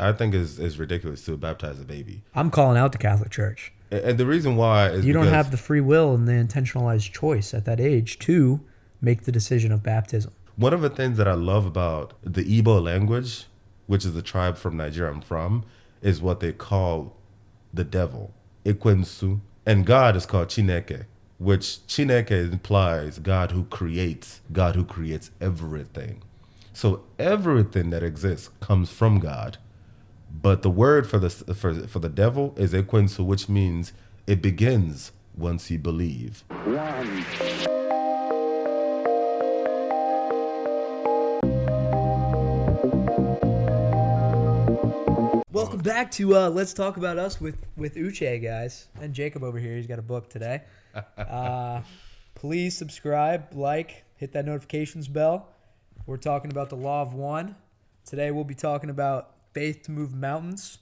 I think is ridiculous to baptize a baby. I'm calling out the Catholic Church. And the reason why is You don't because have the free will and the intentionalized choice at that age to make the decision of baptism. one of the things that I love about the Igbo language, which is the tribe from Nigeria I'm from, is what they call the devil, Ekwensu. And God is called Chineke, which Chineke implies God who creates everything. So everything that exists comes from God. But the word for the devil is Ekwensu, which means it begins once you believe. Welcome back to Let's Talk About Us with Uche, guys. And Jacob over here, he's got a book today. Please subscribe, like, hit that notifications bell. We're talking about the Law of One. Today we'll be talking about faith to move mountains,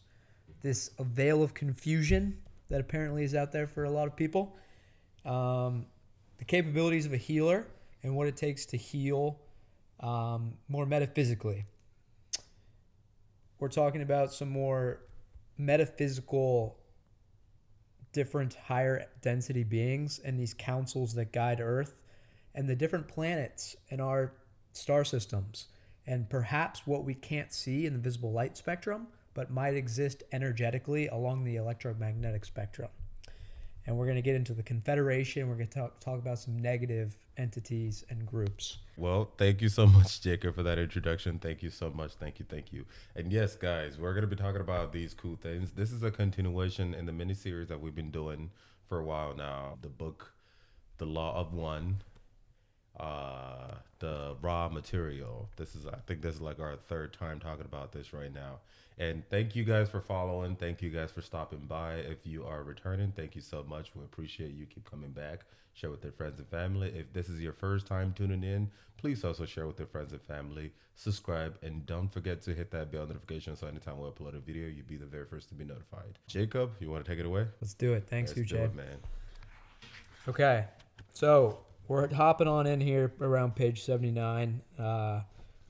this veil of confusion that apparently is out there for a lot of people, the capabilities of a healer, and what it takes to heal more metaphysically. We're talking about some more metaphysical, different higher density beings and these councils that guide Earth and the different planets in our star systems, and perhaps what we can't see in the visible light spectrum, but might exist energetically along the electromagnetic spectrum. And we're going to get into the Confederation. We're going to talk about some negative entities and groups. Well, thank you so much, Jacob, for that introduction. Thank you so much. Thank you. And yes, guys, we're going to be talking about these cool things. This is a continuation in the mini-series that we've been doing for a while now. The book, The Law of One, the raw material. I think this is like our third time talking about this right now. And thank you guys for following. Thank you guys for stopping by. If you are returning, thank you so much. We appreciate you. Keep coming back. Share with your friends and family. If this is your first time tuning in, please also share with your friends and family. Subscribe, and don't forget to hit that bell notification so anytime we upload a video, you'll be the very first to be notified. Jacob, you want to take it away? Let's do it. Thanks, Let's do Uche. it, man. Okay, so we're hopping on in here around page 79. The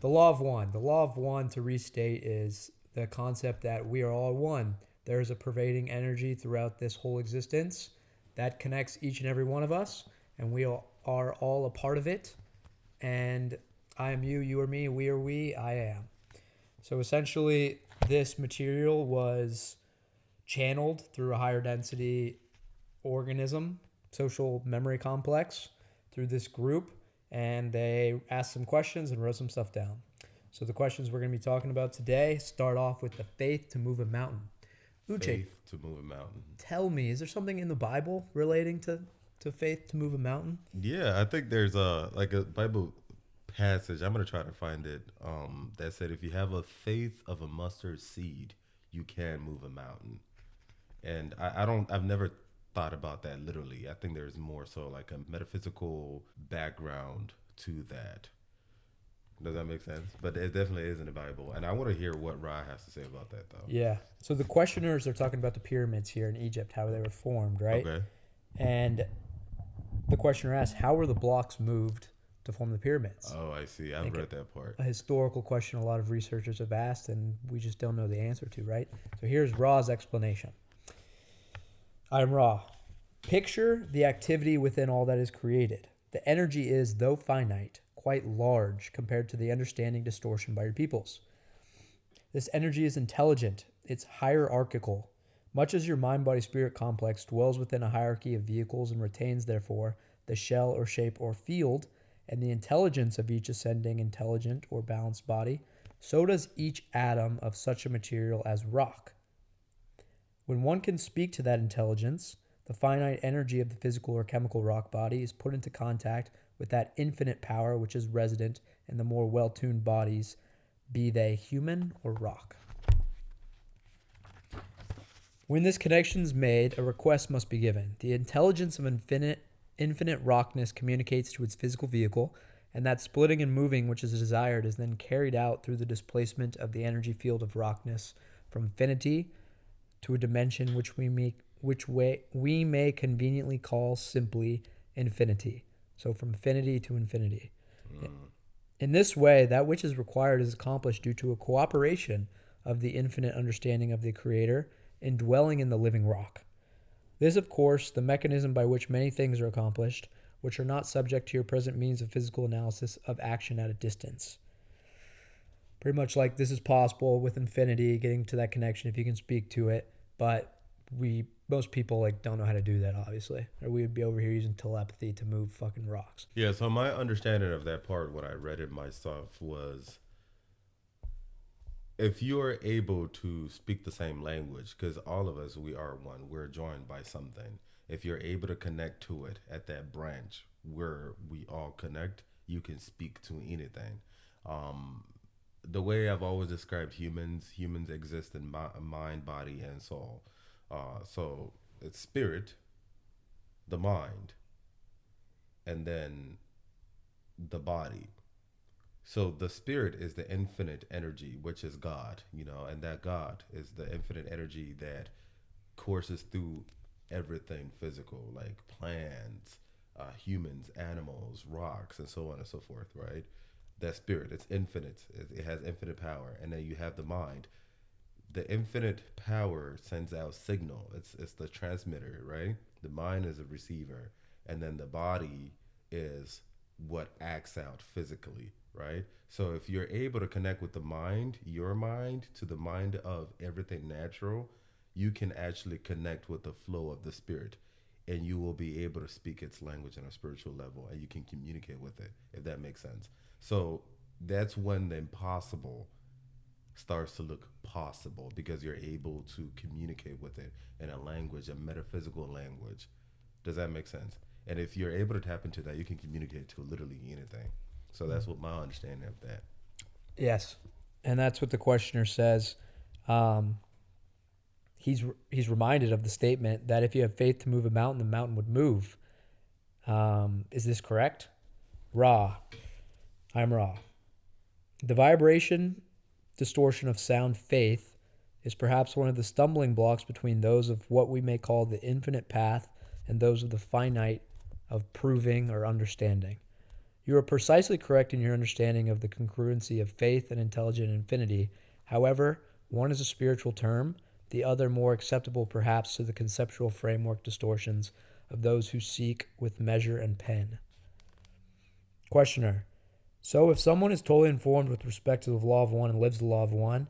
Law of One. The Law of One, to restate, is the concept that we are all one. There is a pervading energy throughout this whole existence that connects each and every one of us, and we are all a part of it. And I am you, you are me, we are we, I am. So essentially, this material was channeled through a higher density organism, social memory complex, through this group, and they asked some questions and wrote some stuff down. So the questions we're going to be talking about today start off with the faith to move a mountain. Uche, Faith to move a mountain. tell me, is there something in the Bible relating to faith to move a mountain? Yeah, I think there's a Bible passage. I'm gonna try to find it. That said, if you have a faith of a mustard seed, you can move a mountain. And I've never thought about that literally. I think there's more so like a metaphysical background to that. Does that make sense? But it definitely is in the Bible. And I want to hear what Ra has to say about that, though. Yeah. So the questioners are talking about the pyramids here in Egypt, how they were formed, right? Okay. And the questioner asked, how were the blocks moved to form the pyramids? Oh, I see. I've read that part. A historical question a lot of researchers have asked, and we just don't know the answer to, right? So here's Ra's explanation. I am Ra. Picture the activity within all that is created. The energy is, though finite, quite large compared to the understanding distortion by your peoples. This energy is intelligent. It's hierarchical. Much as your mind-body-spirit complex dwells within a hierarchy of vehicles and retains, therefore, the shell or shape or field and the intelligence of each ascending intelligent or balanced body, so does each atom of such a material as rock. When one can speak to that intelligence, the finite energy of the physical or chemical rock body is put into contact with that infinite power which is resident in the more well-tuned bodies, be they human or rock. When this connection is made, a request must be given. The intelligence of infinite rockness communicates to its physical vehicle, and that splitting and moving which is desired is then carried out through the displacement of the energy field of rockness from infinity to a dimension which we may conveniently call simply infinity. So from infinity to infinity. In this way, that which is required is accomplished due to a cooperation of the infinite understanding of the Creator indwelling in the living rock. This, of course, the mechanism by which many things are accomplished, which are not subject to your present means of physical analysis of action at a distance. Pretty much like this is possible with infinity, getting to that connection if you can speak to it, but most people like don't know how to do that, obviously, or we would be over here using telepathy to move fucking rocks. Yeah, so my understanding of that part when I read it myself was if you're able to speak the same language, because all of us, we are one, we're joined by something. If you're able to connect to it at that branch where we all connect, you can speak to anything. Um, the way I've always described humans exist in mind, body, and soul. So it's spirit, the mind, and then the body. So the spirit is the infinite energy, which is God, and that God is the infinite energy that courses through everything physical, like plants, humans, animals, rocks, and so on and so forth, right? That spirit, it's infinite. It has infinite power. And then you have the mind. The infinite power sends out signal. It's the transmitter, right? The mind is a receiver, and then the body is what acts out physically, right? So if you're able to connect with the mind, your mind, to the mind of everything natural, you can actually connect with the flow of the spirit, and you will be able to speak its language on a spiritual level, and you can communicate with it, if that makes sense. So that's when the impossible starts to look possible because you're able to communicate with it in a language, a metaphysical language. Does that make sense? And if you're able to tap into that, you can communicate to literally anything. So that's what my understanding of that. Yes, and that's what the questioner says. Um, he's reminded of the statement that if you have faith to move a mountain, the mountain would move. Is this correct? Ra. I'm Ra. The vibration distortion of sound faith is perhaps one of the stumbling blocks between those of what we may call the infinite path and those of the finite of proving or understanding. You are precisely correct in your understanding of the congruency of faith and intelligent infinity. However, one is a spiritual term, the other more acceptable perhaps to the conceptual framework distortions of those who seek with measure and pen. Questioner. So if someone is totally informed with respect to the law of one and lives the law of one,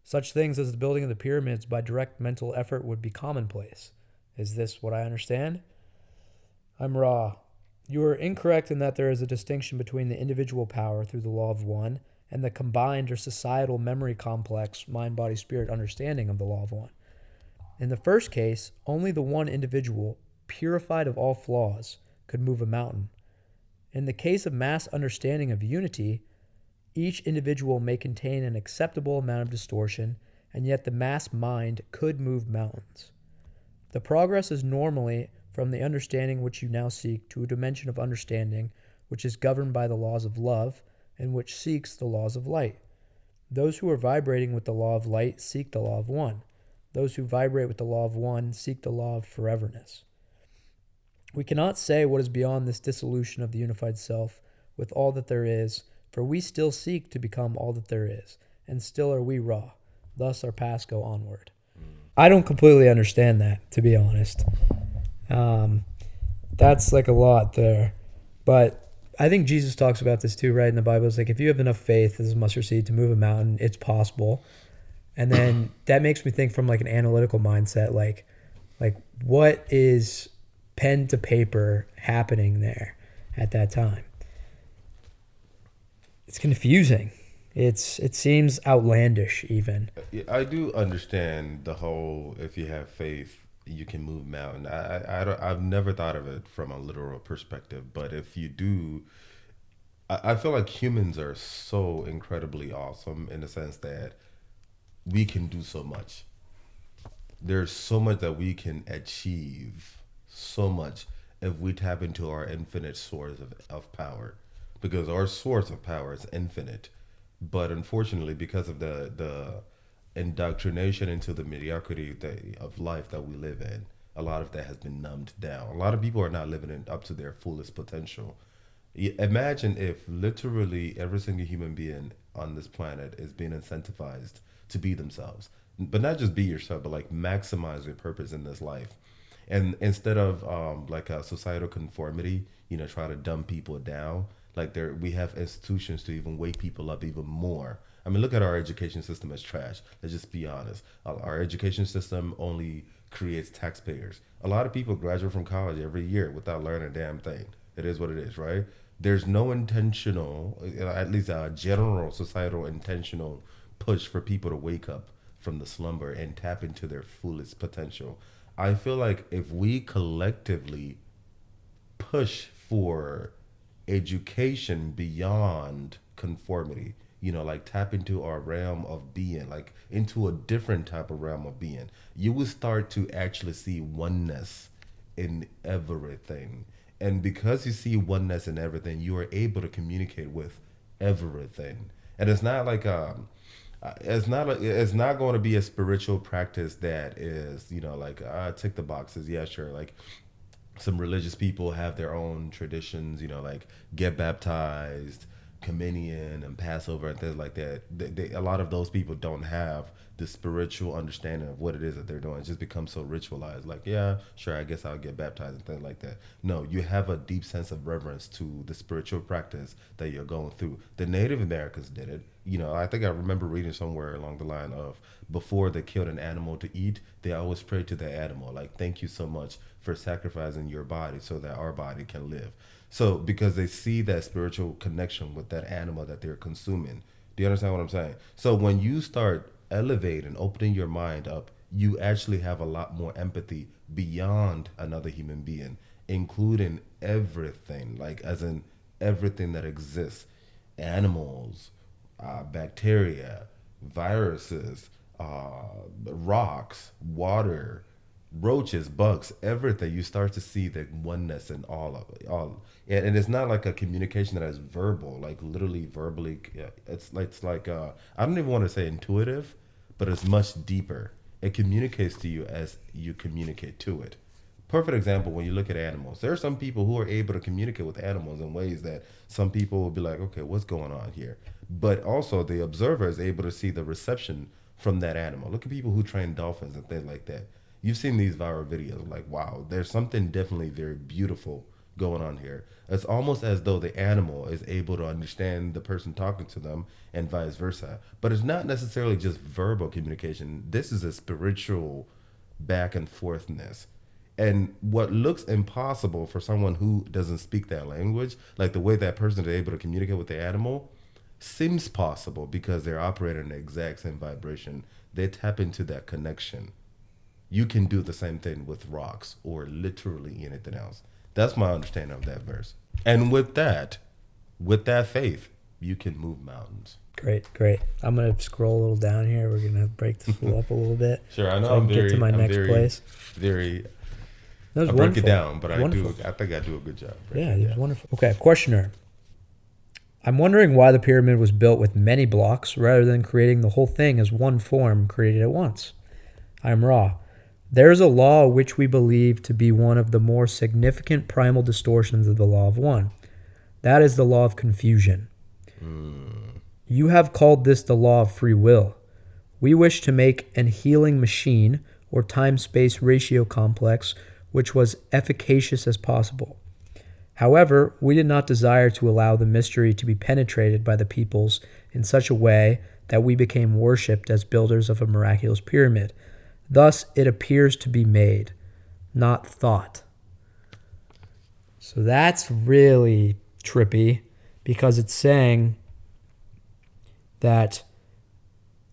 such things as the building of the pyramids by direct mental effort would be commonplace. Is this what I understand? I'm Ra. You are incorrect in that there is a distinction between the individual power through the law of one and the combined or societal memory complex mind, body, spirit understanding of the law of one. In the first case, only the one individual, purified of all flaws, could move a mountain. In the case of mass understanding of unity, each individual may contain an acceptable amount of distortion, and yet the mass mind could move mountains. The progress is normally from the understanding which you now seek to a dimension of understanding which is governed by the laws of love and which seeks the laws of light. Those who are vibrating with the law of light seek the law of one. Those who vibrate with the law of one seek the law of foreverness. We cannot say what is beyond this dissolution of the unified self with all that there is, for we still seek to become all that there is, and still are we Ra. Thus our paths go onward. I don't completely understand that, to be honest. That's like a lot there. But I think Jesus talks about this too, right? In the Bible, it's like if you have enough faith as a mustard seed to move a mountain, it's possible. And then that makes me think from like an analytical mindset, like what is pen to paper happening there at that time? It's confusing. It seems outlandish even. I do understand the whole if you have faith, you can move mountain. I've never thought of it from a literal perspective, but if you do, I feel like humans are so incredibly awesome in the sense that we can do so much. There's so much that we can achieve, so much if we tap into our infinite source of power, because our source of power is infinite. But unfortunately, because of the indoctrination into the mediocrity of life that we live in, a lot of that has been numbed down. A lot of people are not living up to their fullest potential. Imagine if literally every single human being on this planet is being incentivized to be themselves, but not just be yourself, but like maximize your purpose in this life. And instead of like a societal conformity, try to dumb people down. Like we have institutions to even wake people up even more. I mean, look at our education system as trash. Let's just be honest. Our education system only creates taxpayers. A lot of people graduate from college every year without learning a damn thing. It is what it is, right? There's no intentional, at least a general societal intentional push for people to wake up from the slumber and tap into their fullest potential. I feel like if we collectively push for education beyond conformity, like tap into our realm of being, like into a different type of realm of being, you will start to actually see oneness in everything. And because you see oneness in everything, you are able to communicate with everything. And it's not like it's not going to be a spiritual practice that is like tick the boxes, yeah, sure, like some religious people have their own traditions, like get baptized, communion, and Passover and things like that. A lot of those people don't have the spiritual understanding of what it is that they're doing. It just becomes so ritualized. Like, yeah, sure, I guess I'll get baptized and things like that. No, you have a deep sense of reverence to the spiritual practice that you're going through. The Native Americans did it. I think I remember reading somewhere along the line of before they killed an animal to eat, they always prayed to the animal, like, thank you so much for sacrificing your body so that our body can live. So because they see that spiritual connection with that animal that they're consuming. Do you understand what I'm saying? So when you start elevating, opening your mind up, you actually have a lot more empathy beyond another human being, including everything, like as in everything that exists, animals, bacteria, viruses, rocks, water, roaches, bugs, everything. You start to see the oneness in all of it. And it's not like a communication that is verbal, like literally verbally. It's like I don't even want to say intuitive, but it's much deeper. It communicates to you as you communicate to it. Perfect example, when you look at animals, there are some people who are able to communicate with animals in ways that some people will be like, okay, what's going on here? But also the observer is able to see the reception from that animal. Look at people who train dolphins and things like that. You've seen these viral videos, like, wow, there's something definitely very beautiful going on here. It's almost as though the animal is able to understand the person talking to them and vice versa. But it's not necessarily just verbal communication. This is a spiritual back and forthness. And what looks impossible for someone who doesn't speak that language, like the way that person is able to communicate with the animal, seems possible because they're operating the exact same vibration. They tap into that connection. You can do the same thing with rocks or literally anything else. That's my understanding of that verse. And with that faith, you can move mountains. Great, great. I'm gonna scroll a little down here. We're gonna break this up a little bit. Sure, I know. So I can get to my next place. Very. That was I break wonderful. it down, but Wonderful. I think I do a good job. Yeah, it was wonderful. Okay, questioner. I'm wondering why the pyramid was built with many blocks rather than creating the whole thing as one form created at once. I am Ra. There is a law which we believe to be one of the more significant primal distortions of the law of one. That is the law of confusion. You have called this the law of free will. We wish to make an healing machine or time-space ratio complex which was efficacious as possible. However, we did not desire to allow the mystery to be penetrated by the peoples in such a way that we became worshipped as builders of a miraculous pyramid. Thus, it appears to be made, not thought. So that's really trippy because it's saying that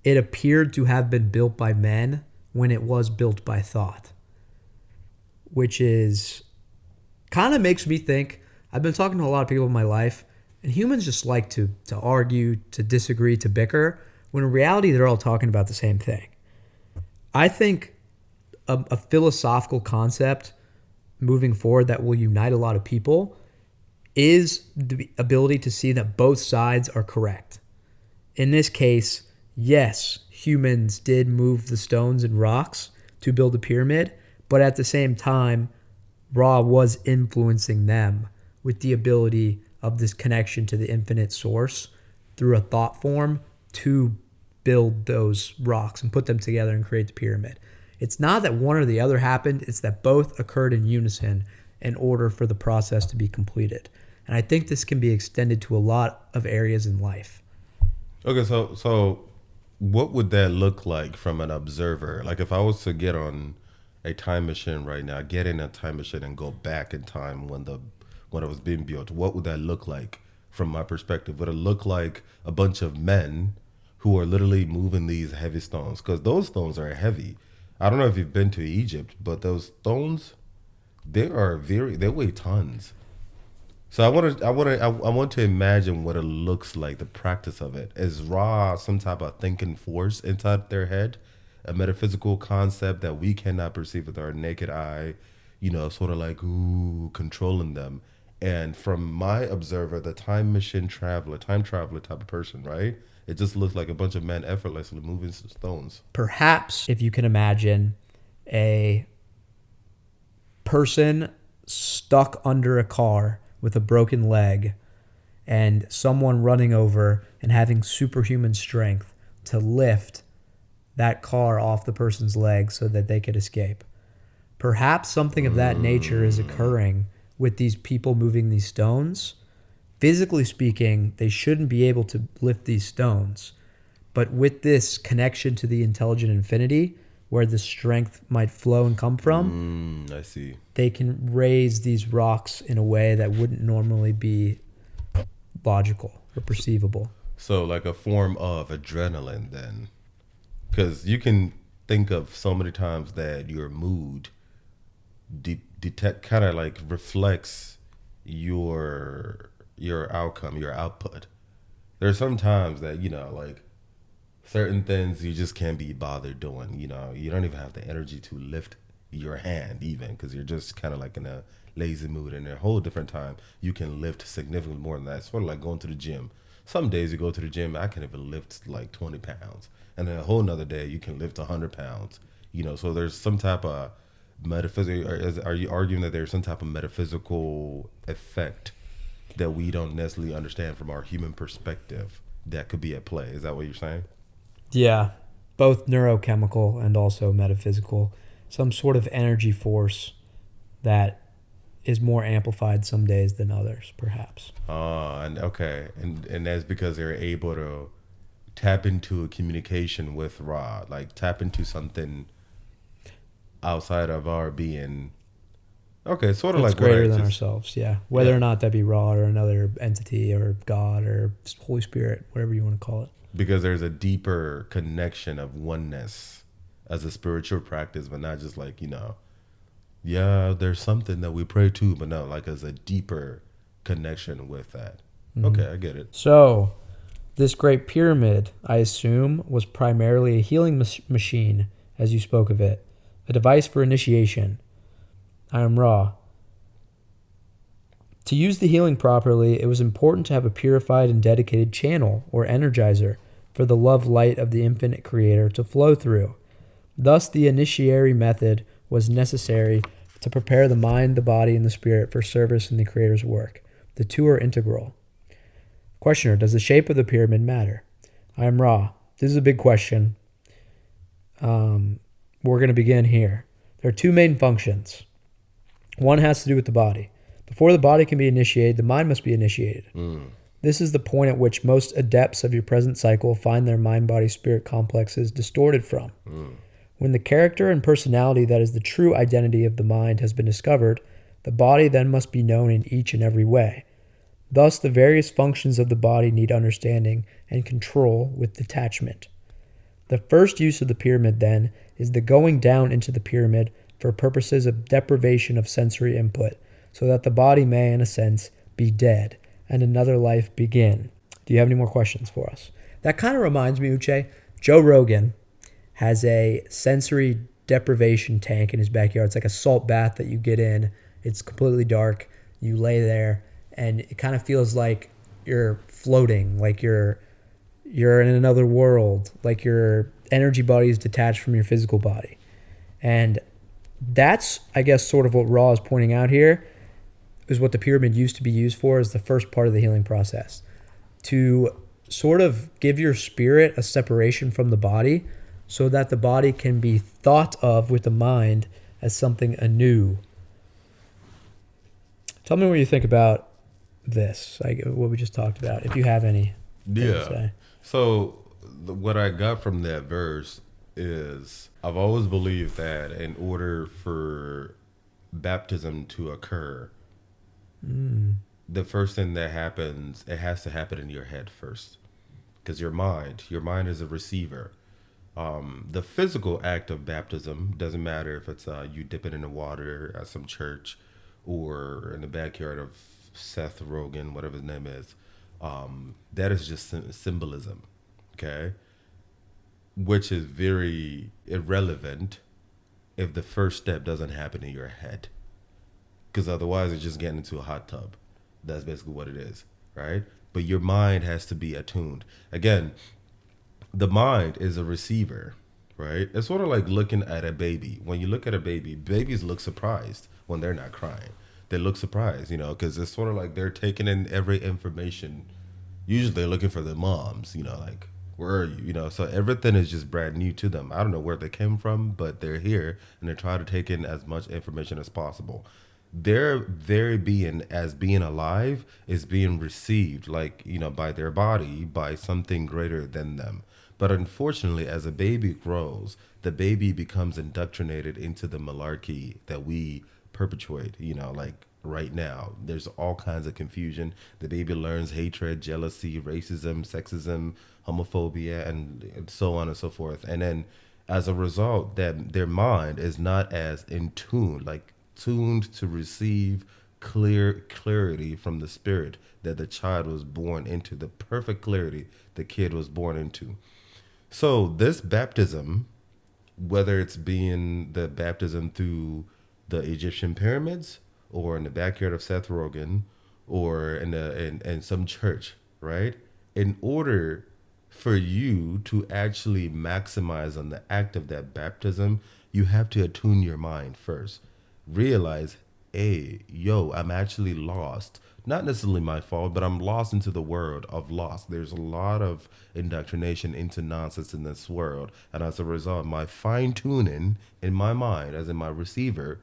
it appeared to have been built by men when it was built by thought, which is kind of makes me think. I've been talking to a lot of people in my life, and humans just like to argue, to disagree, to bicker, when in reality they're all talking about the same thing. I think a philosophical concept moving forward that will unite a lot of people is the ability to see that both sides are correct. In this case, yes, humans did move the stones and rocks to build a pyramid, but at the same time, Ra was influencing them with the ability of this connection to the infinite source through a thought form to build those rocks and put them together and create the pyramid. It's not that one or the other happened, it's that both occurred in unison in order for the process to be completed. And I think this can be extended to a lot of areas in life. Okay, so what would that look like from an observer? Like if I was to get on a time machine right now, get in a time machine and go back in time when it was being built, what would that look like from my perspective? Would it look like a bunch of men who are literally moving these heavy stones? Because those stones are heavy. I don't know if you've been to Egypt, but those stones, they weigh tons. So I want to imagine what it looks like, the practice of it. Is Ra some type of thinking force inside their head, a metaphysical concept that we cannot perceive with our naked eye, sort of like controlling them. And from my observer, the time traveler type of person, right? It just looks like a bunch of men effortlessly moving stones. Perhaps if you can imagine a person stuck under a car with a broken leg and someone running over and having superhuman strength to lift that car off the person's leg so that they could escape. Perhaps something of that nature is occurring with these people moving these stones. Physically speaking, they shouldn't be able to lift these stones. But with this connection to the intelligent infinity, where the strength might flow and come from, I see. they can raise these rocks in a way that wouldn't normally be logical or perceivable. So like a form of adrenaline then. Because you can think of so many times that your mood detect kind of like reflects your outcome, your output. There's some times that, like certain things you just can't be bothered doing. You don't even have the energy to lift your hand even because you're just kind of like in a lazy mood. And a whole different time, you can lift significantly more than that. It's sort of like going to the gym. Some days you go to the gym, I can even lift like 20 pounds. And then a whole nother day, you can lift 100 pounds. So there's some type of metaphysical, are you arguing that there's some type of metaphysical effect that we don't necessarily understand from our human perspective that could be at play? Is that what you're saying? Yeah, both neurochemical and also metaphysical. Some sort of energy force that is more amplified some days than others, perhaps. And okay. And that's because they're able to tap into a communication with Ra, like tap into something outside of our being. Okay, sort of That's like greater than ourselves, yeah. Whether or not that be Ra or another entity or God or Holy Spirit, whatever you want to call it. Because there's a deeper connection of oneness as a spiritual practice, but not just like, there's something that we pray to, but no, like as a deeper connection with that. Mm-hmm. Okay, I get it. So, this Great Pyramid, I assume, was primarily a healing machine, as you spoke of it, a device for initiation. I am Ra. To use the healing properly, it was important to have a purified and dedicated channel or energizer for the love light of the infinite creator to flow through. Thus, the initiatory method was necessary to prepare the mind, the body, and the spirit for service in the creator's work. The two are integral. Questioner, does the shape of the pyramid matter? I am Ra. This is a big question. We're going to begin here. There are two main functions. One has to do with the body. Before the body can be initiated, the mind must be initiated. This is the point at which most adepts of your present cycle find their mind-body-spirit complexes distorted from. When the character and personality that is the true identity of the mind has been discovered, the body then must be known in each and every way. Thus, the various functions of the body need understanding and control with detachment. The first use of the pyramid, then, is the going down into the pyramid for purposes of deprivation of sensory input, so that the body may, in a sense, be dead and another life begin. Do you have any more questions for us? That kind of reminds me, Uche, Joe Rogan has a sensory deprivation tank in his backyard. It's like a salt bath that you get in. It's completely dark. You lay there, and it kind of feels like you're floating, like you're in another world, like your energy body is detached from your physical body. And that's, I guess, sort of what Ra is pointing out here, is what the pyramid used to be used for as the first part of the healing process. To sort of give your spirit a separation from the body so that the body can be thought of with the mind as something anew. Tell me what you think about this, like what we just talked about, if you have anything to Yeah. say. So what I got from that verse is I've always believed that in order for baptism to occur, the first thing that happens, it has to happen in your head first, because your mind is a receiver. The physical act of baptism doesn't matter if it's you dip it in the water at some church or in the backyard of Seth Rogen, whatever his name is. That is just symbolism, okay? Which is very irrelevant if the first step doesn't happen in your head, because otherwise it's just getting into a hot tub. That's basically what it is, right? But your mind has to be attuned. Again, the mind is a receiver, right? It's sort of like looking at a baby. When you look at a baby, babies look surprised when they're not crying. They look surprised, because it's sort of like they're taking in every information. Usually they're looking for their moms, like, where are you? So everything is just brand new to them. I don't know where they came from, but they're here and they're trying to take in as much information as possible. Their very being as being alive is being received, like, by their body, by something greater than them. But unfortunately, as a baby grows, the baby becomes indoctrinated into the malarkey that we perpetuate, like right now. There's all kinds of confusion. The baby learns hatred, jealousy, racism, sexism, homophobia, and so on and so forth. And then as a result, that their mind is not as in tune, like tuned to receive clarity from the spirit that the child was born into, the perfect clarity the kid was born into. So this baptism, whether it's being the baptism through the Egyptian pyramids or in the backyard of Seth Rogen or in some church, right? In order for you to actually maximize on the act of that baptism, you have to attune your mind first. Realize, hey, yo, I'm actually lost. Not necessarily my fault, but I'm lost into the world of lost. There's a lot of indoctrination into nonsense in this world. And as a result, my fine tuning in my mind, as in my receiver,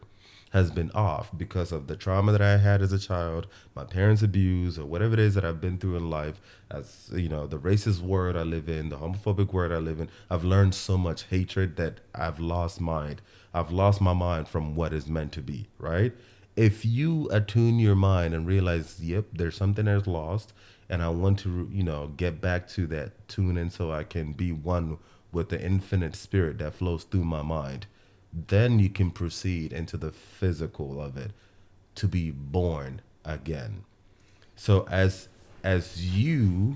has been off because of the trauma that I had as a child, my parents' abuse, or whatever it is that I've been through in life. As the racist world I live in, the homophobic world I live in, I've learned so much hatred that I've lost mind. I've lost my mind from what is meant to be, right? If you attune your mind and realize, yep, there's something that's lost, and I want to, get back to that tune in so I can be one with the infinite spirit that flows through my mind, then you can proceed into the physical of it to be born again. So as you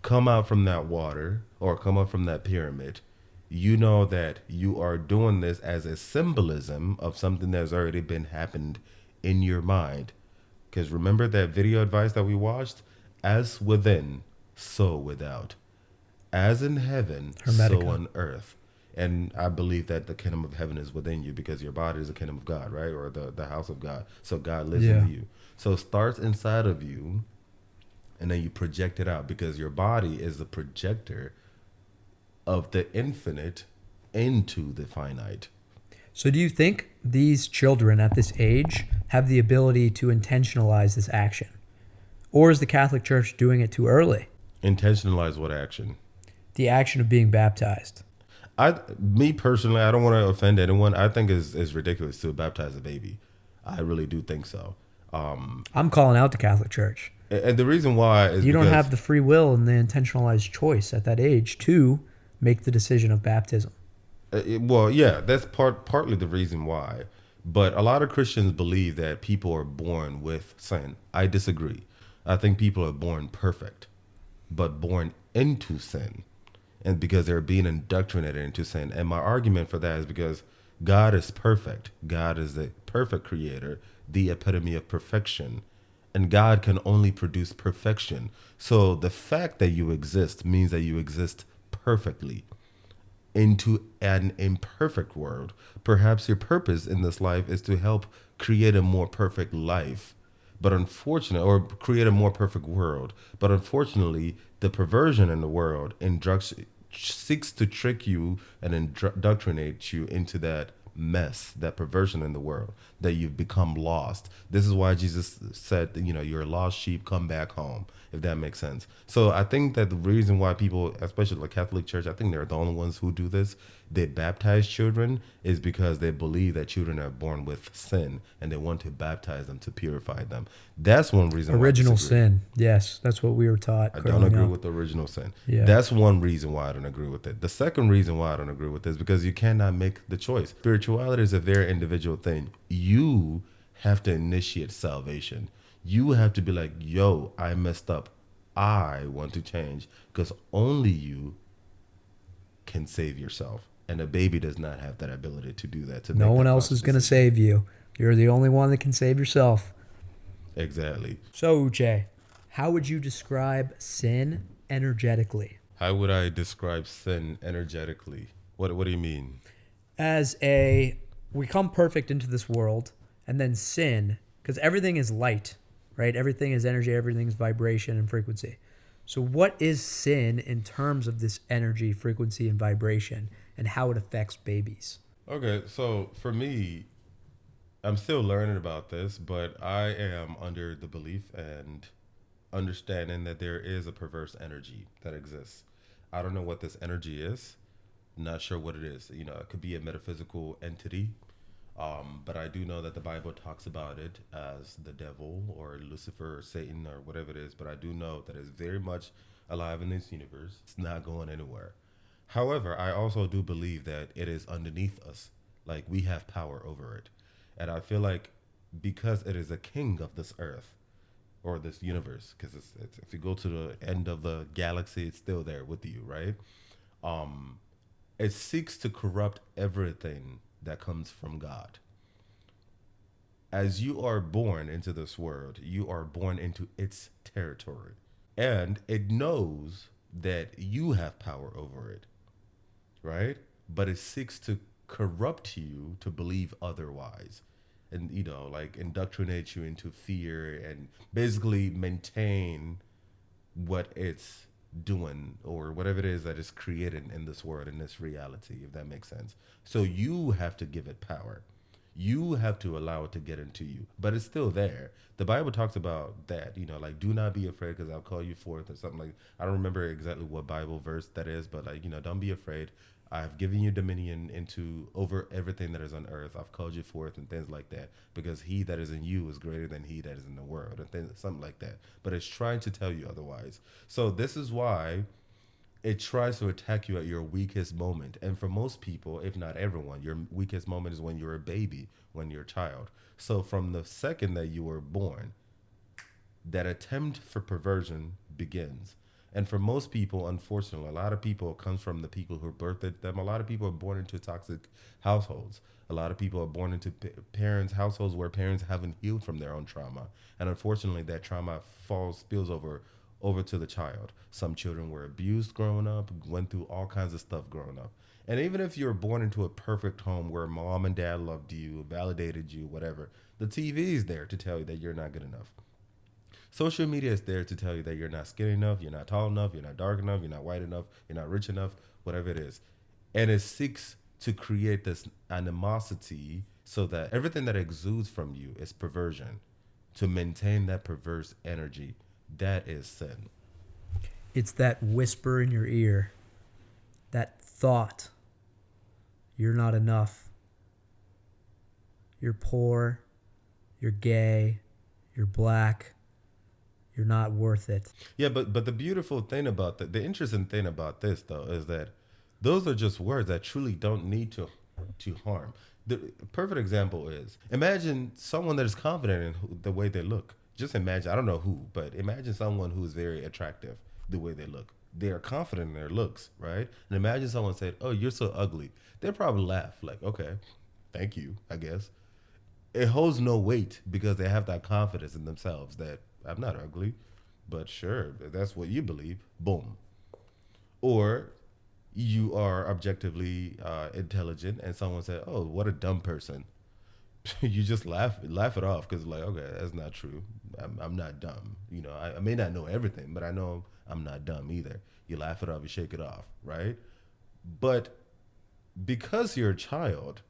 come out from that water or come up from that pyramid, you know that you are doing this as a symbolism of something that's already been happened in your mind. Because remember that video advice that we watched? As within, so without. As in heaven, so Hermetica. on earth. And I believe that the kingdom of heaven is within you because your body is the kingdom of God, right? Or the house of God. So God lives Yeah. in you. So it starts inside of you and then you project it out because your body is the projector of the infinite into the finite. So do you think these children at this age have the ability to intentionalize this action? Or is the Catholic Church doing it too early? Intentionalize what action? The action of being baptized. Me personally, I don't want to offend anyone. I think it's ridiculous to baptize a baby. I really do think so. I'm calling out the Catholic Church. And the reason why is You don't because have the free will and the intentionalized choice at that age to make the decision of baptism. well, yeah, that's partly the reason why. But a lot of Christians believe that people are born with sin. I disagree. I think people are born perfect, but born into sin, and because they're being indoctrinated into sin. And my argument for that is because God is perfect. God is the perfect creator, the epitome of perfection. And God can only produce perfection. So the fact that you exist means that you exist perfectly into an imperfect world. Perhaps your purpose in this life is to help create a more perfect life. But unfortunately, or create a more perfect world. But unfortunately, the perversion in the world seeks to trick you and indoctrinate you into that mess, that perversion in the world, that you've become lost. This is why Jesus said, you're a lost sheep, come back home, if that makes sense. So I think that the reason why people, especially the Catholic Church, I think they're the only ones who do this, they baptize children, is because they believe that children are born with sin and they want to baptize them to purify them. That's one reason why I Original disagree. sin. Yes, that's what we were taught I don't growing agree up. with the original sin. Yeah. That's one reason why I don't agree with it. The second reason why I don't agree with it is because you cannot make the choice. Spirituality is a very individual thing. You have to initiate salvation. You have to be like, yo, I messed up. I want to change, because only you can save yourself. And a baby does not have that ability to do that, to No make one that else conscious is going to decision. save you. You're the only one that can save yourself. Exactly. So, Uche, how would you describe sin energetically? How would I describe sin energetically? What do you mean? We come perfect into this world, and then sin, because everything is light, right? Everything is energy, everything is vibration and frequency. So what is sin in terms of this energy, frequency, and vibration, and how it affects babies? Okay, so for me, I'm still learning about this, but I am under the belief and understanding that there is a perverse energy that exists. I don't know what this energy is. Not sure what it is. It could be a metaphysical entity. But I do know that the Bible talks about it as the devil or Lucifer or Satan or whatever it is. But I do know that it's very much alive in this universe. It's not going anywhere. However, I also do believe that it is underneath us. Like, we have power over it. And I feel like because it is a king of this earth or this universe, because if you go to the end of the galaxy, it's still there with you, right? Um, it seeks to corrupt everything that comes from God. As you are born into this world, you are born into its territory. And it knows that you have power over it, right? But it seeks to corrupt you to believe otherwise. And, like, indoctrinate you into fear and basically maintain what it's doing or whatever it is that is created in this world, in this reality, if that makes sense. So you have to give it power. You have to allow it to get into you, but it's still there. The Bible talks about that, like, do not be afraid because I'll call you forth or something like. I don't remember exactly what Bible verse that is, but, like, don't be afraid. I've given you dominion into over everything that is on earth. I've called you forth and things like that, because he that is in you is greater than he that is in the world, and things, something like that. But it's trying to tell you otherwise. So this is why it tries to attack you at your weakest moment. And for most people, if not everyone, your weakest moment is when you're a baby, when you're a child. So from the second that you were born, that attempt for perversion begins. And for most people, unfortunately, a lot of people, it comes from the people who birthed them. A lot of people are born into toxic households. A lot of people are born into households where parents haven't healed from their own trauma. And unfortunately, that trauma spills over to the child. Some children were abused growing up, went through all kinds of stuff growing up. And even if you're born into a perfect home where mom and dad loved you, validated you, whatever, the TV is there to tell you that you're not good enough. Social media is there to tell you that you're not skinny enough, you're not tall enough, you're not dark enough, you're not white enough, you're not rich enough, whatever it is. And it seeks to create this animosity so that everything that exudes from you is perversion, to maintain that perverse energy. That is sin. It's that whisper in your ear, that thought, you're not enough, you're poor, you're gay, you're black, you're not worth it. Yeah, but the beautiful thing about the interesting thing about this though is that those are just words that truly don't need to harm. The perfect example is, imagine someone that is confident in the way they look. Just imagine, I don't know who, but imagine someone who is very attractive the way they look. They are confident in their looks, right? And imagine someone said, "Oh, you're so ugly." They'll probably laugh like, "Okay, thank you, I guess." It holds no weight because they have that confidence in themselves that I'm not ugly, but sure, if that's what you believe. Boom. Or you are objectively intelligent, and someone said, "Oh, what a dumb person." You just laugh it off because like, okay, that's not true. I'm not dumb. You know, I may not know everything, but I know I'm not dumb either. You laugh it off, you shake it off, right? But because you're a child,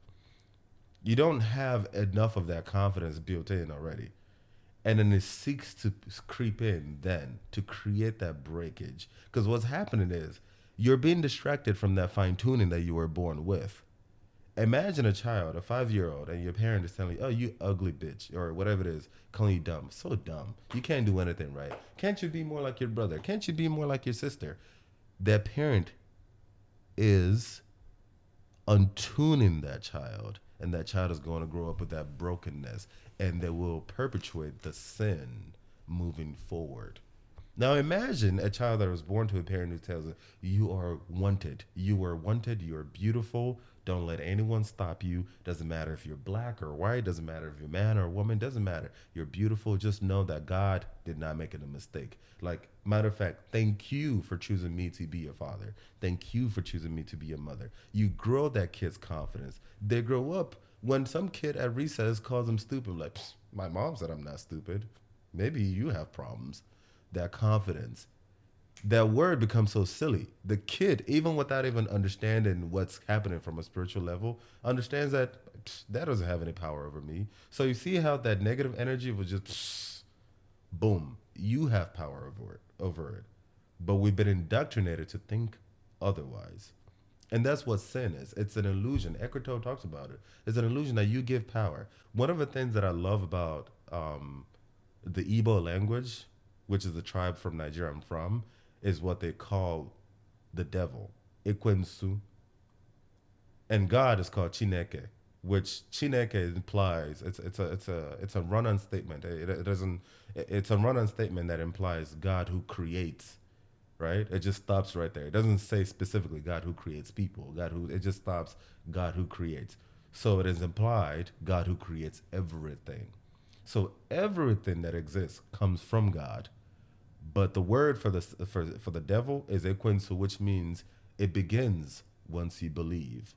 you don't have enough of that confidence built in already. And then it seeks to creep in then to create that breakage. Because what's happening is you're being distracted from that fine tuning that you were born with. Imagine a child, a 5 year old, and your parent is telling you, oh, you ugly bitch, or whatever it is, calling you dumb. So dumb. You can't do anything right. Can't you be more like your brother? Can't you be more like your sister? That parent is untuning that child, and that child is going to grow up with that brokenness, and they will perpetuate the sin moving forward. Now imagine a child that was born to a parent who tells her, you are wanted. You are wanted. You are beautiful. Don't let anyone stop you. Doesn't matter if you're black or white. Doesn't matter if you're a man or a woman. Doesn't matter. You're beautiful. Just know that God did not make it a mistake. Like, matter of fact, thank you for choosing me to be your father. Thank you for choosing me to be your mother. You grow that kid's confidence. They grow up when some kid at recess calls them stupid. Like, my mom said I'm not stupid. Maybe you have problems. That confidence, that word becomes so silly. The kid, even without even understanding what's happening from a spiritual level, understands that that doesn't have any power over me. So you see how that negative energy was just boom, you have power over it. But we've been indoctrinated to think otherwise. And that's what sin is. It's an illusion. Eckhart Tolle talks about it. It's an illusion that you give power. One of the things that I love about the Igbo language, which is the tribe from Nigeria I'm from, is what they call the devil, Ekwensu. And God is called Chineke, which Chineke implies it's a run-on statement. It doesn't. It's a run-on statement that implies God who creates. Right? It just stops right there. It doesn't say specifically God who creates people. God who. It just stops God who creates. So it is implied God who creates everything. So everything that exists comes from God. But the word for the devil is ekwensu, which means it begins once you believe.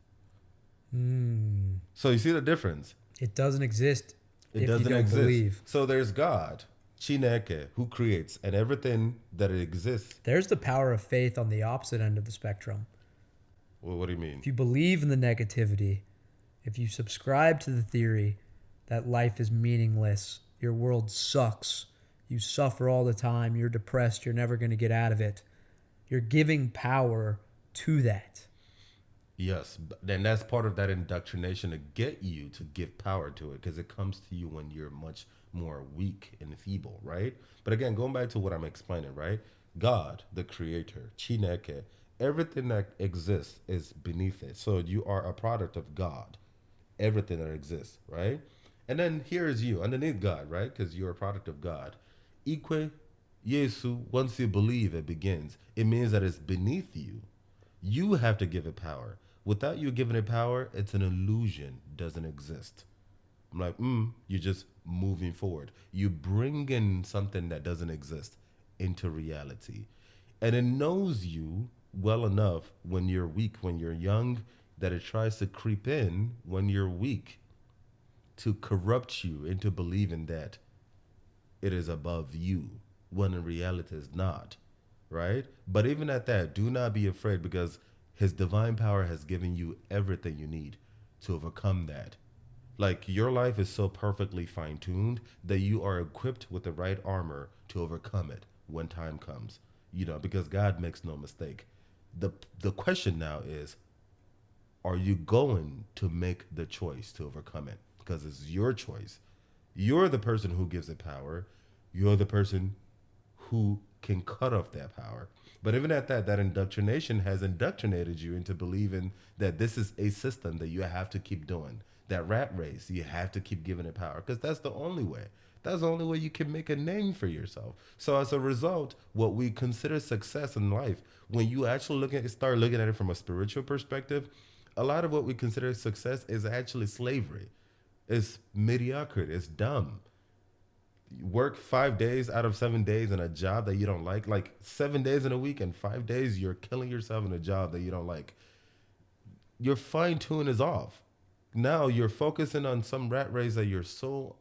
Mm. So you see the difference. It doesn't exist It if you doesn't don't exist. believe. So there's God, Chineke, who creates, and everything that it exists. There's the power of faith on the opposite end of the spectrum. Well, what do you mean? If you believe in the negativity, if you subscribe to the theory that life is meaningless, your world sucks, you suffer all the time, you're depressed, you're never going to get out of it, you're giving power to that. Yes, and that's part of that indoctrination to get you to give power to it because it comes to you when you're much more weak and feeble, right? But again, going back to what I'm explaining, right? God, the creator, Chineke, everything that exists is beneath it. So you are a product of God, everything that exists, right? And then here is you underneath God, right? Because you're a product of God. Ikwe, Yesu, once you believe, it begins. It means that it's beneath you. You have to give it power. Without you giving it power, it's an illusion, doesn't exist. I'm like, you're just moving forward. You bring in something that doesn't exist into reality. And it knows you well enough when you're weak, when you're young, that it tries to creep in when you're weak to corrupt you into believing that it is above you when in reality it's not, right? But even at that, do not be afraid because his divine power has given you everything you need to overcome that. Like your life is so perfectly fine tuned that you are equipped with the right armor to overcome it when time comes. You know, because God makes no mistake. The question now is, are you going to make the choice to overcome it? Because it's your choice. You're the person who gives it power. You're the person who can cut off that power. But even at that, that indoctrination has indoctrinated you into believing that this is a system that you have to keep doing. That rat race, you have to keep giving it power because that's the only way. That's the only way you can make a name for yourself. So as a result, what we consider success in life, when you actually start looking at it from a spiritual perspective, a lot of what we consider success is actually slavery. It's mediocrity. It's dumb. You work 5 days out of 7 days in a job that you don't like 7 days in a week and 5 days you're killing yourself in a job that you don't like. Your fine tune is off. Now you're focusing on some rat race that you're so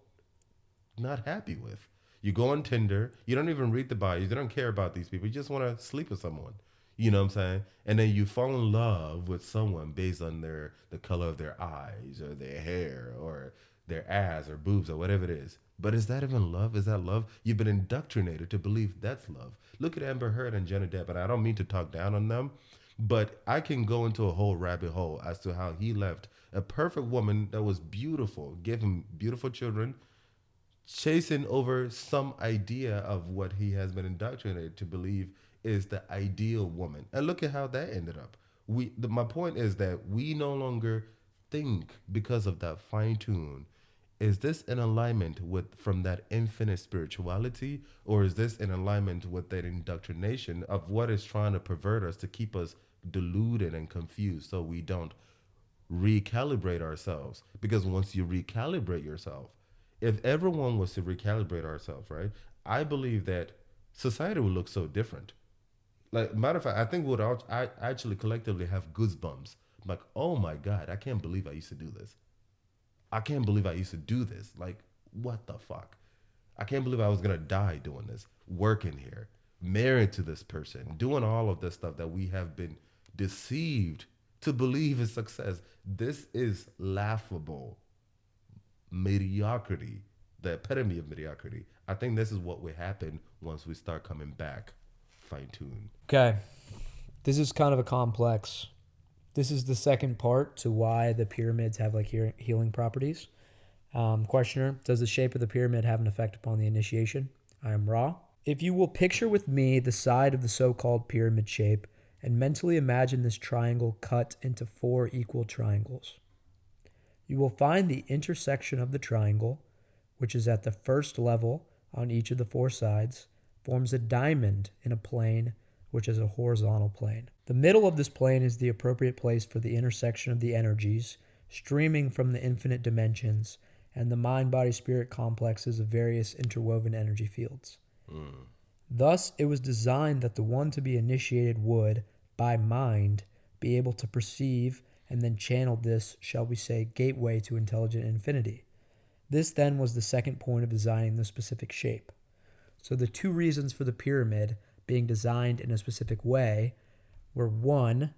not happy with. You go on Tinder, you don't even read the bio, you don't care about these people, you just want to sleep with someone. You know what I'm saying? And then you fall in love with someone based on the color of their eyes or their hair or their ass or boobs or whatever it is. But is that even love? Is that love? You've been indoctrinated to believe that's love. Look at Amber Heard and Johnny Depp, and I don't mean to talk down on them, but I can go into a whole rabbit hole as to how he left a perfect woman that was beautiful, gave him beautiful children, chasing over some idea of what he has been indoctrinated to believe is the ideal woman. And look at how that ended up. My point is that we no longer think because of that fine tune. Is this in alignment with from that infinite spirituality, or is this in alignment with that indoctrination of what is trying to pervert us to keep us deluded and confused so we don't recalibrate ourselves? Because once you recalibrate yourself, if everyone was to recalibrate ourselves, right, I believe that society would look so different. Like, matter of fact, I think I actually collectively have goosebumps. Like, oh my God, I can't believe I used to do this. I can't believe I used to do this. Like, what the fuck? I can't believe I was gonna die doing this, working here, married to this person, doing all of this stuff that we have been deceived to believe is success. This is laughable mediocrity, the epitome of mediocrity. I think this is what will happen once we start coming back fine tuned. Okay. This is kind of a complex. This is the second part to why the pyramids have like healing properties. Questioner, does the shape of the pyramid have an effect upon the initiation? I am Ra. If you will picture with me the side of the so-called pyramid shape and mentally imagine this triangle cut into 4 equal triangles, you will find the intersection of the triangle, which is at the first level on each of the 4 sides, forms a diamond in a plane, which is a horizontal plane. The middle of this plane is the appropriate place for the intersection of the energies streaming from the infinite dimensions and the mind-body-spirit complexes of various interwoven energy fields. Thus, it was designed that the one to be initiated would, by mind, be able to perceive and then channel this, shall we say, gateway to intelligent infinity. This then was the second point of designing the specific shape. So the 2 reasons for the pyramid being designed in a specific way were, 1,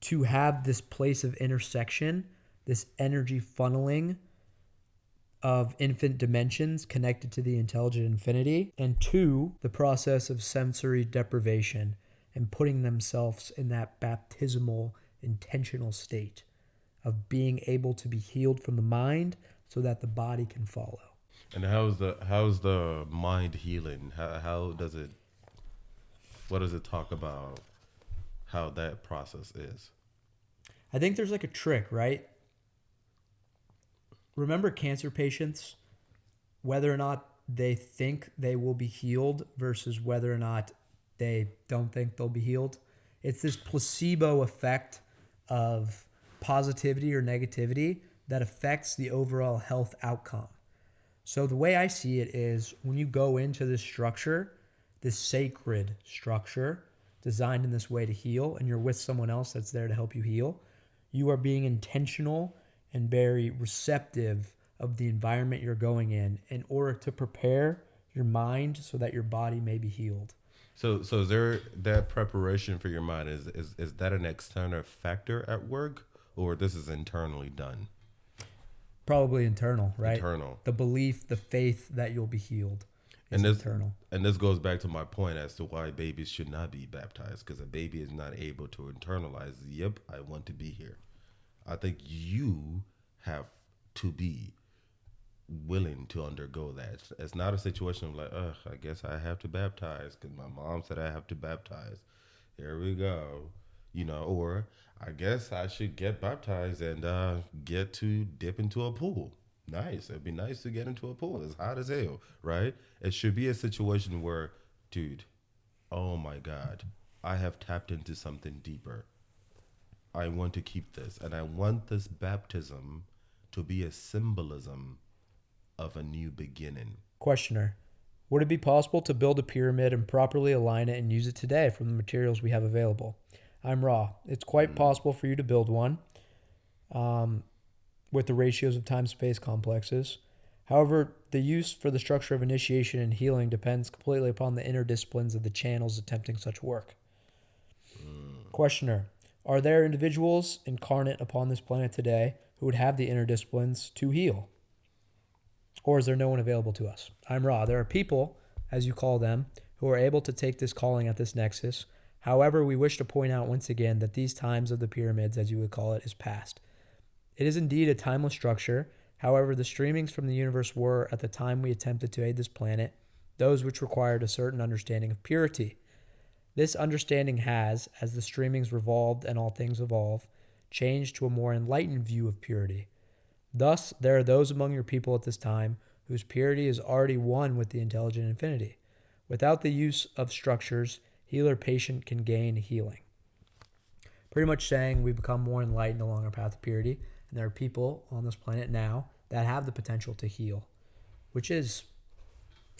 to have this place of intersection, this energy funneling of infinite dimensions connected to the intelligent infinity, and 2, the process of sensory deprivation and putting themselves in that baptismal intentional state of being able to be healed from the mind so that the body can follow. And how's the mind healing? How does it? What does it talk about? How that process is? I think there's like a trick, right? Remember cancer patients, whether or not they think they will be healed versus whether or not they don't think they'll be healed. It's this placebo effect of positivity or negativity that affects the overall health outcome. So the way I see it is when you go into this structure, this sacred structure designed in this way to heal, and you're with someone else that's there to help you heal, you are being intentional and very receptive of the environment you're going in order to prepare your mind so that your body may be healed. So is there that preparation for your mind? Is that an external factor at work, or this is internally done? Probably internal, right? Internal. The belief, the faith that you'll be healed is And this internal. and this goes back to my point as to why babies should not be baptized, because a baby is not able to internalize. Yep, I want to be here. I think you have to be willing to undergo that. It's not a situation of like, ugh, I guess I have to baptize because my mom said I have to baptize. Here we go. Or I guess I should get baptized and get to dip into a pool. Nice. It'd be nice to get into a pool. It's hot as hell, right? It should be a situation where, dude, oh my God, I have tapped into something deeper. I want to keep this. And I want this baptism to be a symbolism of a new beginning. Questioner, would it be possible to build a pyramid and properly align it and use it today from the materials we have available? I'm Raw. It's quite possible for you to build one. with the ratios of time-space complexes. However, the use for the structure of initiation and healing depends completely upon the inner disciplines of the channels attempting such work. Questioner: are there individuals incarnate upon this planet today who would have the inner disciplines to heal? Or is there no one available to us? I'm Ra. There are people, as you call them, who are able to take this calling at this nexus. However, we wish to point out once again that these times of the pyramids, as you would call it, is past. It is indeed a timeless structure. However, the streamings from the universe were, at the time we attempted to aid this planet, those which required a certain understanding of purity. This understanding has, as the streamings revolved and all things evolve, changed to a more enlightened view of purity. Thus, there are those among your people at this time whose purity is already one with the intelligent infinity. Without the use of structures, healer-patient can gain healing. Pretty much saying we've become more enlightened along our path of purity, and there are people on this planet now that have the potential to heal, which is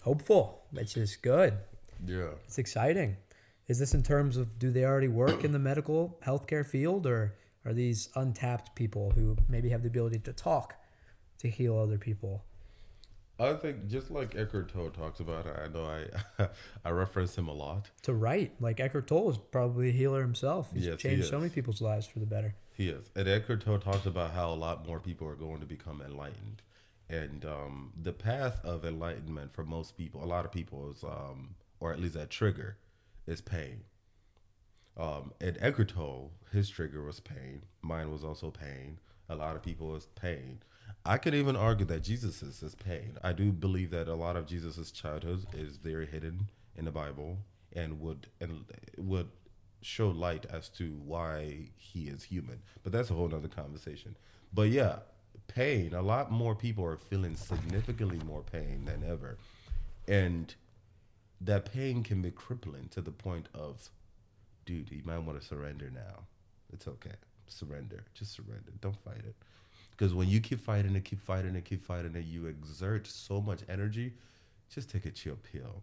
hopeful, which is good. Yeah. It's exciting. Is this in terms of, do they already work in the medical healthcare field, or are these untapped people who maybe have the ability to talk to heal other people? I think just like Eckhart Tolle talks about it, I know I reference him a lot. To write, like Eckhart Tolle is probably a healer himself. He's Yes, he changed so is. many people's lives for the better. He is. And Eckhart Tolle talks about how a lot more people are going to become enlightened. And the path of enlightenment for most people, a lot of people is, or at least that trigger, is pain. And Eckhart Tolle, his trigger was pain. Mine was also pain. A lot of people is pain. I could even argue that Jesus's is pain. I do believe that a lot of Jesus's childhood is very hidden in the Bible and would show light as to why he is human. But that's a whole nother conversation. But yeah, pain. A lot more people are feeling significantly more pain than ever, and that pain can be crippling to the point of, dude, you might want to surrender now. It's okay. Surrender. Just surrender. Don't fight it. Because when you keep fighting it, keep fighting it, keep fighting it, you exert so much energy. Just take a chill pill.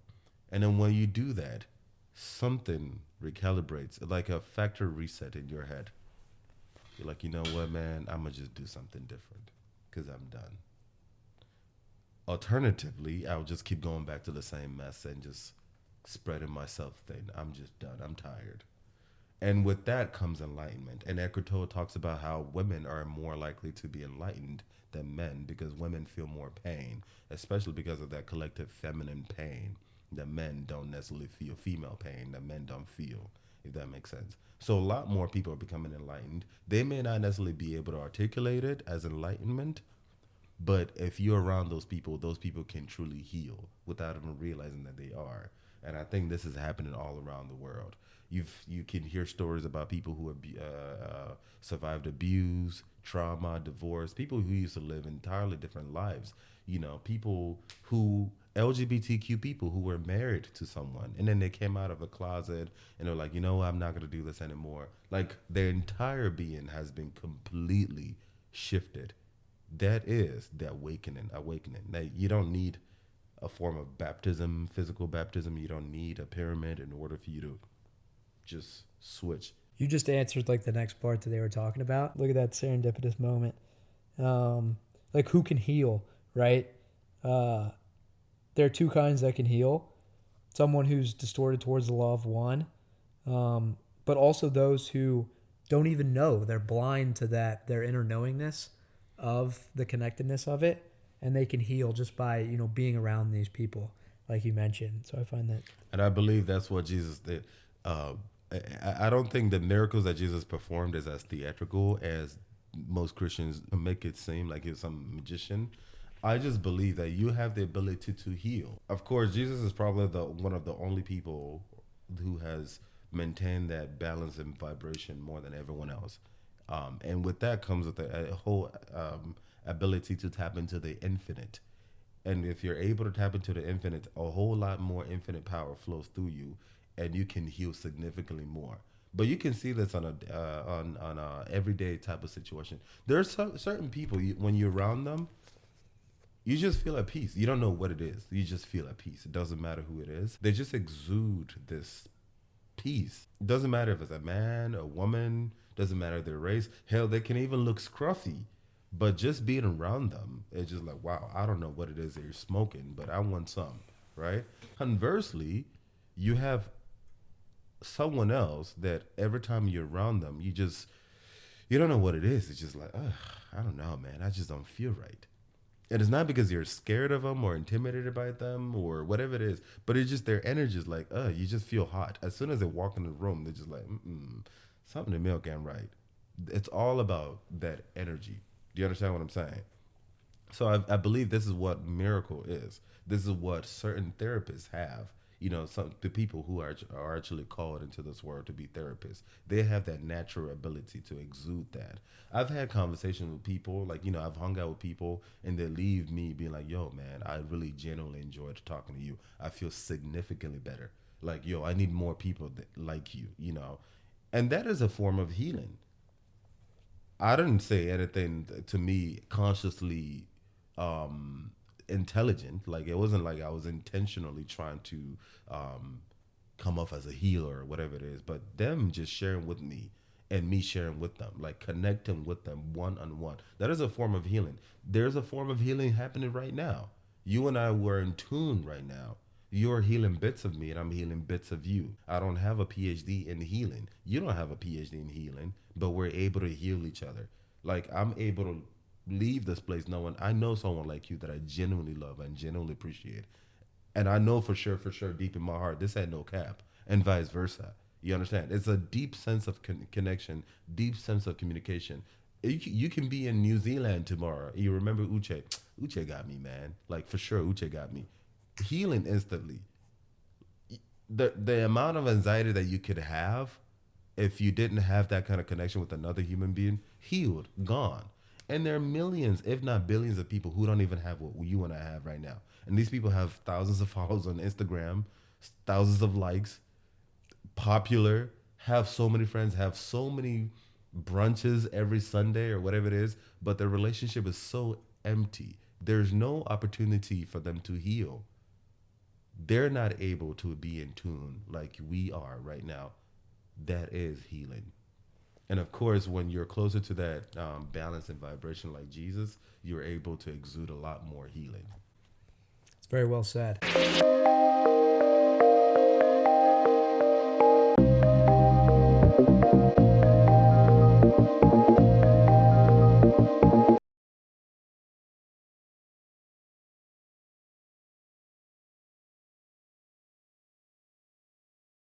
And then when you do that, something recalibrates, like a factory reset in your head. You're like, you know what, man? I'm going to just do something different because I'm done. Alternatively, I'll just keep going back to the same mess and just spreading myself thin. I'm just done. I'm tired. And with that comes enlightenment. And Eckhart Tolle talks about how women are more likely to be enlightened than men because women feel more pain, especially because of that collective feminine pain that men don't necessarily feel, female pain that men don't feel, if that makes sense. So a lot more people are becoming enlightened. They may not necessarily be able to articulate it as enlightenment, but if you're around those people can truly heal without even realizing that they are. And I think this is happening all around the world. You can hear stories about people who have survived abuse, trauma, divorce, people who used to live entirely different lives. You know, people who LGBTQ people who were married to someone and then they came out of a closet and they're like, you know, I'm not going to do this anymore. Like their entire being has been completely shifted. That is the awakening. Now, you don't need a form of baptism, physical baptism. You don't need a pyramid in order for you to just switch. You just answered like the next part that they were talking about. Look at that serendipitous moment. Like who can heal, right? There are two kinds that can heal. Someone who's distorted towards the law of one, but also those who don't even know. They're blind to that, their inner knowingness of the connectedness of it, and they can heal just by, being around these people, like you mentioned. So I find that. And I believe that's what Jesus did. I don't think the miracles that Jesus performed is as theatrical as most Christians make it seem, like he's some magician. I just believe that you have the ability to heal. Of course, Jesus is probably one of the only people who has maintained that balance and vibration more than everyone else. And with that comes with a whole ability to tap into the infinite. And if you're able to tap into the infinite, a whole lot more infinite power flows through you, and you can heal significantly more. But you can see this on a everyday type of situation. There's certain people when you're around them, you just feel at peace. You don't know what it is. You just feel at peace. It doesn't matter who it is. They just exude this peace. It doesn't matter if it's a man, a woman. Doesn't matter their race. Hell, they can even look scruffy, But just being around them, it's just like, wow, I don't know what it is that you're smoking, but I want some, right? Conversely, you have someone else that every time you're around them, you don't know what it is. It's just like, ugh, I don't know, man. I just don't feel right. And it's not because you're scared of them or intimidated by them or whatever it is, but it's just their energy is like, you just feel hot. As soon as they walk in the room, they're just like, something in the milk ain't right. It's all about that energy. Do you understand what I'm saying? So I believe this is what miracle is. This is what certain therapists have. You know, some the people who are actually called into this world to be therapists. They have that natural ability to exude that. I've had conversations with people, like I've hung out with people, and they leave me being like, "Yo, man, I really genuinely enjoyed talking to you. I feel significantly better. Like, yo, I need more people like you. And that is a form of healing. I didn't say anything to me consciously intelligent. Like it wasn't like I was intentionally trying to come off as a healer or whatever it is, but them just sharing with me and me sharing with them, like connecting with them one on one. That is a form of healing. There's a form of healing happening right now. You and I were in tune right now. You're healing bits of me and I'm healing bits of you. I don't have a PhD in healing. You don't have a PhD in healing, but we're able to heal each other. Like I'm able to leave this place knowing I know someone like you that I genuinely love and genuinely appreciate. And I know for sure, deep in my heart, this had no cap, and vice versa. You understand? It's a deep sense of connection, deep sense of communication. You can be in New Zealand tomorrow. You remember Uche? Uche got me, man. Like for sure, Uche got me. Healing instantly. The amount of anxiety that you could have if you didn't have that kind of connection with another human being, healed, gone. And there are millions, if not billions, of people who don't even have what you and I have right now. And these people have thousands of followers on Instagram, thousands of likes, popular, have so many friends, have so many brunches every Sunday or whatever it is, but their relationship is so empty. There's no opportunity for them to heal. They're not able to be in tune like we are right now. That is healing. And of course, when you're closer to that balance and vibration like Jesus, you're able to exude a lot more healing. It's very well said.